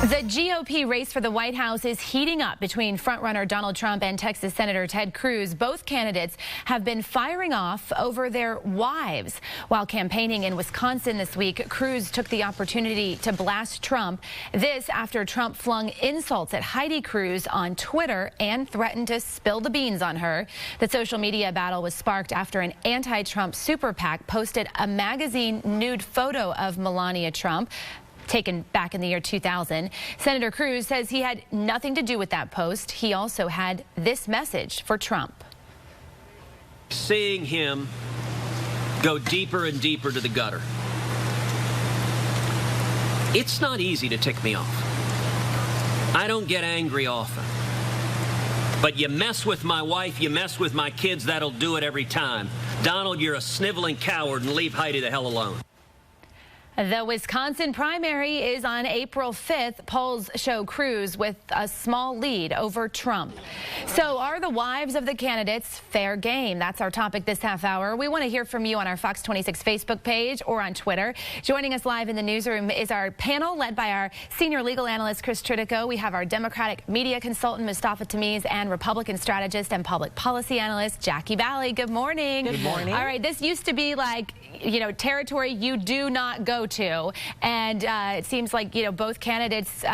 The GOP race for the White House is heating up between frontrunner Donald Trump and Texas Senator Ted Cruz. Both candidates have been firing off over their wives. While campaigning in Wisconsin this week, Cruz took the opportunity to blast Trump. This after Trump flung insults at Heidi Cruz on Twitter and threatened to spill the beans on her. The social media battle was sparked after an anti-Trump super PAC posted a magazine nude photo of Melania Trump, taken back in the year 2000. Senator Cruz says he had nothing to do with that post. He also had this message for Trump. Seeing him go deeper and deeper to the gutter, it's not easy to tick me off. I don't get angry often. But you mess with my wife, you mess with my kids, that'll do it every time. Donald, you're a sniveling coward, and leave Heidi the hell alone. The Wisconsin primary is on April 5th. Polls show Cruz with a small lead over Trump. So are the wives of the candidates fair game? That's our topic this half hour. We want to hear from you on our Fox 26 Facebook page or on Twitter. Joining us live in the newsroom is our panel led by our senior legal analyst, Chris Tritico. We have our Democratic media consultant, Mustafa Tamiz, and Republican strategist and public policy analyst, Jackie Bally. Good morning. Good morning. All right, this used to be like, territory you do not go to, and it seems like both candidates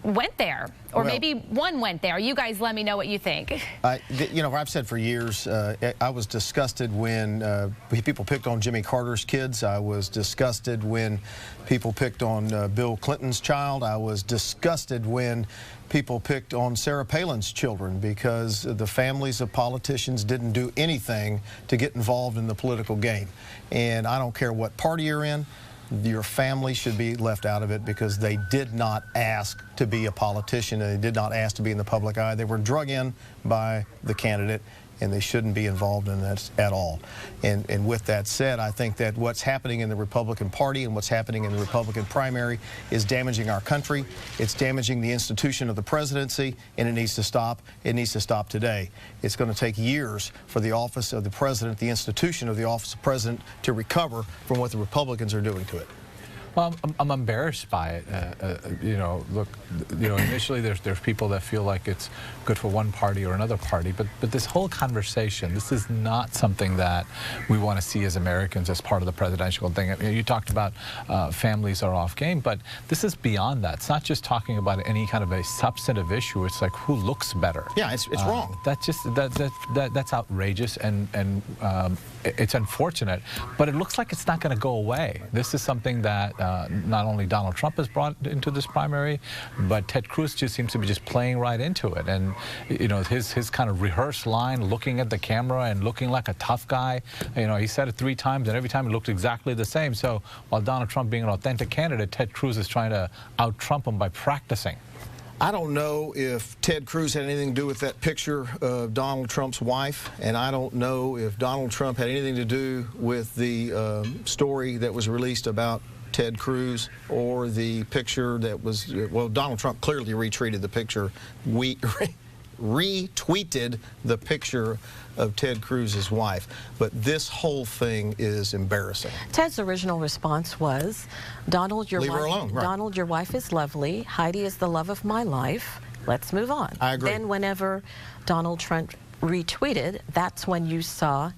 went there, or maybe one went there. You guys let me know what you think. I've said for years, I was disgusted when people picked on Jimmy Carter's kids. I was disgusted when people picked on Bill Clinton's child. I was disgusted when people picked on Sarah Palin's children, because the families of politicians didn't do anything to get involved in the political game. And I don't care what party you're in, your family should be left out of it, because they did not ask to be a politician, and they did not ask to be in the public eye. They were drug in by the candidate, and they shouldn't be involved in that at all. And with that said, I think that what's happening in the Republican Party and what's happening in the Republican primary is damaging our country. It's damaging the institution of the presidency, and it needs to stop. It needs to stop today. It's going to take years for the office of the president, the institution of the office of president, to recover from what the Republicans are doing to it. Well, I'm embarrassed by it. Initially there's people that feel like it's good for one party or another party, but this whole conversation, this is not something that we want to see as Americans as part of the presidential thing. You talked about families are off game, but this is beyond that. It's not just talking about any kind of a substantive issue. It's like, who looks better? Yeah, it's wrong. That's outrageous, and it's unfortunate, but it looks like it's not going to go away. This is something that not only Donald Trump has brought into this primary, but Ted Cruz just seems to be just playing right into it. And his kind of rehearsed line, looking at the camera and looking like a tough guy. He said it 3 times, and every time it looked exactly the same. So while Donald Trump being an authentic candidate, Ted Cruz is trying to out-Trump him by practicing. I don't know if Ted Cruz had anything to do with that picture of Donald Trump's wife, and I don't know if Donald Trump had anything to do with the story that was released about Ted Cruz, or the picture that was, well, Donald Trump clearly retweeted the picture. We retweeted the picture of Ted Cruz's wife. But this whole thing is embarrassing. Ted's original response was, Donald, your Leave her alone. Right. Donald, your wife is lovely. Heidi is the love of my life. Let's move on. I agree. Then whenever Donald Trump retweeted, that's when you saw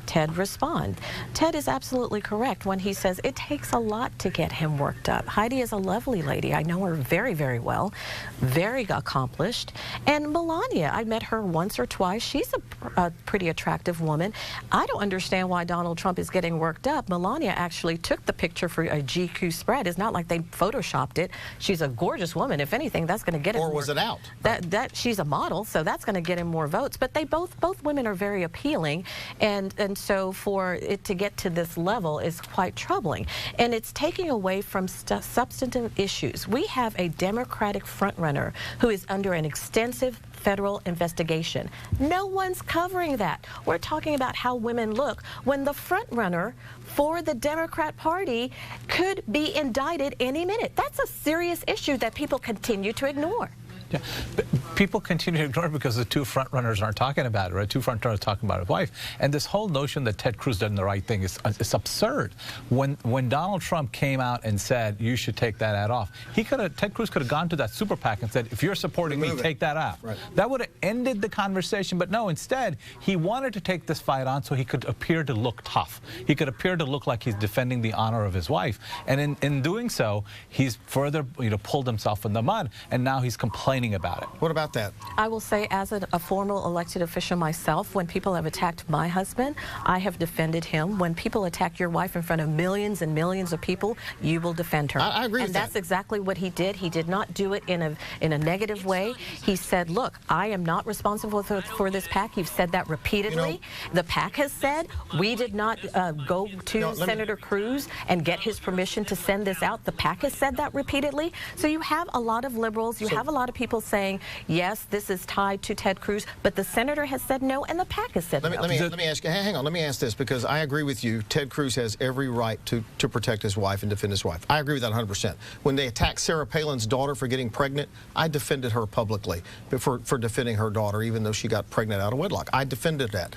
Ted respond. Ted is absolutely correct when he says it takes a lot to get him worked up. Heidi is a lovely lady. I know her very, very well, very accomplished. And Melania, I met her once or twice. She's a pretty attractive woman. I don't understand why Donald Trump is getting worked up. Melania actually took the picture for a GQ spread. It's not like they photoshopped it. She's a gorgeous woman. If anything, that's going to get him. Or was it out? That she's a model, so that's going to get him more votes. But they both women are very appealing, and so for it to get to this level is quite troubling. And it's taking away from substantive issues. We have a Democratic frontrunner who is under an extensive federal investigation. No one's covering that. We're talking about how women look when the frontrunner for the Democrat Party could be indicted any minute. That's a serious issue that people continue to ignore. Yeah. But people continue to ignore it because the two front runners aren't talking about it, right? Two front runners talking about his wife. And this whole notion that Ted Cruz done the right thing is absurd. When Donald Trump came out and said, you should take that ad off, Ted Cruz could have gone to that super PAC and said, if you're supporting me, take that out. Right. That would have ended the conversation. But no, instead, he wanted to take this fight on so he could appear to look tough. He could appear to look like he's defending the honor of his wife. And in doing so, he's further pulled himself in the mud, and now he's complaining about it. What about that? I will say, as a formal elected official myself, when people have attacked my husband, I have defended him. When people attack your wife in front of millions and millions of people, you will defend her. I agree with that. And that's exactly what he did. He did not do it in a negative way. He said, look, I am not responsible for this PAC. You've said that repeatedly. The PAC has said we did not go to Senator Cruz and get his permission to send this out. The PAC has said that repeatedly. So you have a lot of liberals, you have a lot of people saying, yes, this is tied to Ted Cruz, but the senator has said no, and the PAC has said no. Let me ask you, hang on, let me ask this, because I agree with you. Ted Cruz has every right to protect his wife and defend his wife. I agree with that 100%. When they attacked Sarah Palin's daughter for getting pregnant, I defended her publicly for defending her daughter, even though she got pregnant out of wedlock. I defended that.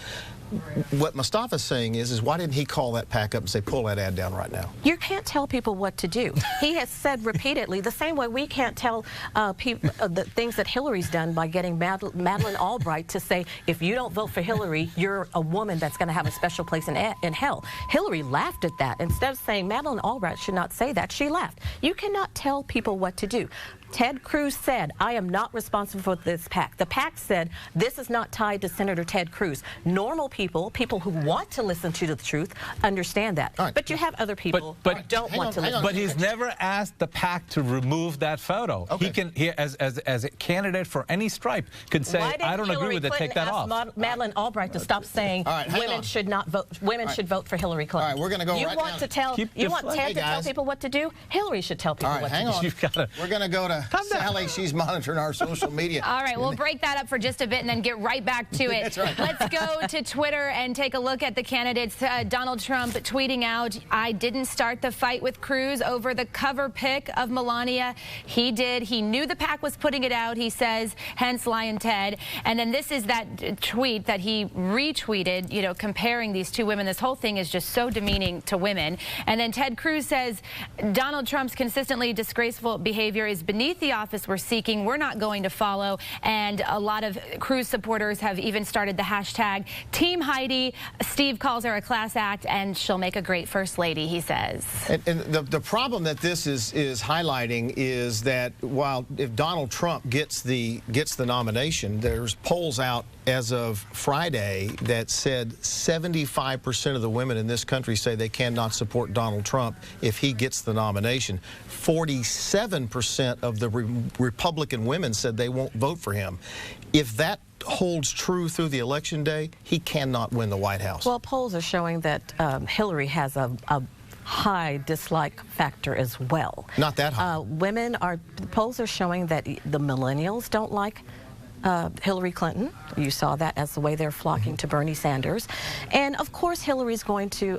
What Mustafa's saying is why didn't he call that PAC up and say, pull that ad down right now? You can't tell people what to do. He has said repeatedly, the same way we can't tell people the things that Hillary's done by getting Madeleine Albright to say, if you don't vote for Hillary, you're a woman that's going to have a special place in hell. Hillary laughed at that. Instead of saying Madeleine Albright should not say that, she laughed. You cannot tell people what to do. Ted Cruz said, I am not responsible for this PAC. The PAC said, this is not tied to Senator Ted Cruz. Normal people who want to listen to the truth, understand that. Right. But you have other people who don't want to listen. But he's never asked the PAC to remove that photo. Okay. He as a candidate for any stripe, can say, I don't agree with it, take that off. Madeleine Albright to stop saying women should not vote. Women should vote for Hillary Clinton. All right, we're going to go right now. You want Ted to tell people what to do? Hillary should tell people what to do. We're going to go to Sally. She's monitoring our social media. All right, we'll break that up for just a bit and then get right back to it. That's right. Let's go to Twitter and take a look at the candidates. Donald Trump tweeting out, I didn't start the fight with Cruz over the cover pic of Melania. He did. He knew the PAC was putting it out, he says, hence Lion Ted. And then this is that tweet that he retweeted, comparing these two women. This whole thing is just so demeaning to women. And then Ted Cruz says, Donald Trump's consistently disgraceful behavior is beneath the office we're seeking. We're not going to follow. And a lot of Cruz supporters have even started the hashtag Team Heidi. Steve calls her a class act, and she'll make a great first lady, he says. And the problem that this is highlighting is that while if Donald Trump gets the nomination, there's polls out as of Friday that said 75% of the women in this country say they cannot support Donald Trump if he gets the nomination. 47% of the Republican women said they won't vote for him. If that holds true through the election day, he cannot win the White House. Well, polls are showing that Hillary has a high dislike factor as well. Not that high. Polls are showing that the millennials don't like Hillary Clinton. You saw that as the way they're flocking to Bernie Sanders. And of course, Hillary's going to,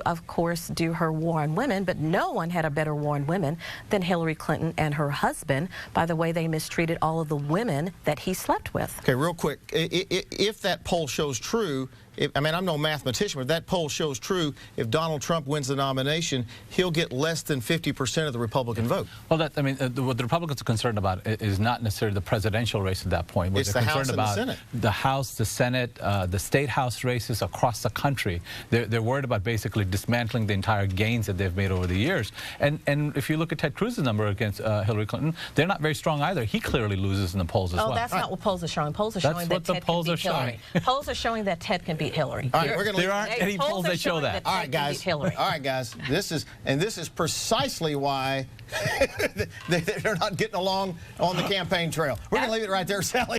do her war on women, but no one had a better war on women than Hillary Clinton and her husband by the way they mistreated all of the women that he slept with. Okay, real quick, if that poll shows true, I'm no mathematician, but if that poll shows true, if Donald Trump wins the nomination, he'll get less than 50% of the Republican vote. Well, what the Republicans are concerned about is not necessarily the presidential race at that point. It's the House and the Senate. The House, the Senate, the state House races across the country. They're worried about basically dismantling the entire gains that they've made over the years. And if you look at Ted Cruz's number against Hillary Clinton, they're not very strong either. He clearly loses in the polls as well. Oh, that's not what polls are showing. Polls are showing that Ted can beat Hillary. Polls are showing that Ted can beat Hillary. All right, there aren't any polls that show that. All right, guys. All right, guys. This is precisely why they're not getting along on the campaign trail. We're going to leave it right there, Sally.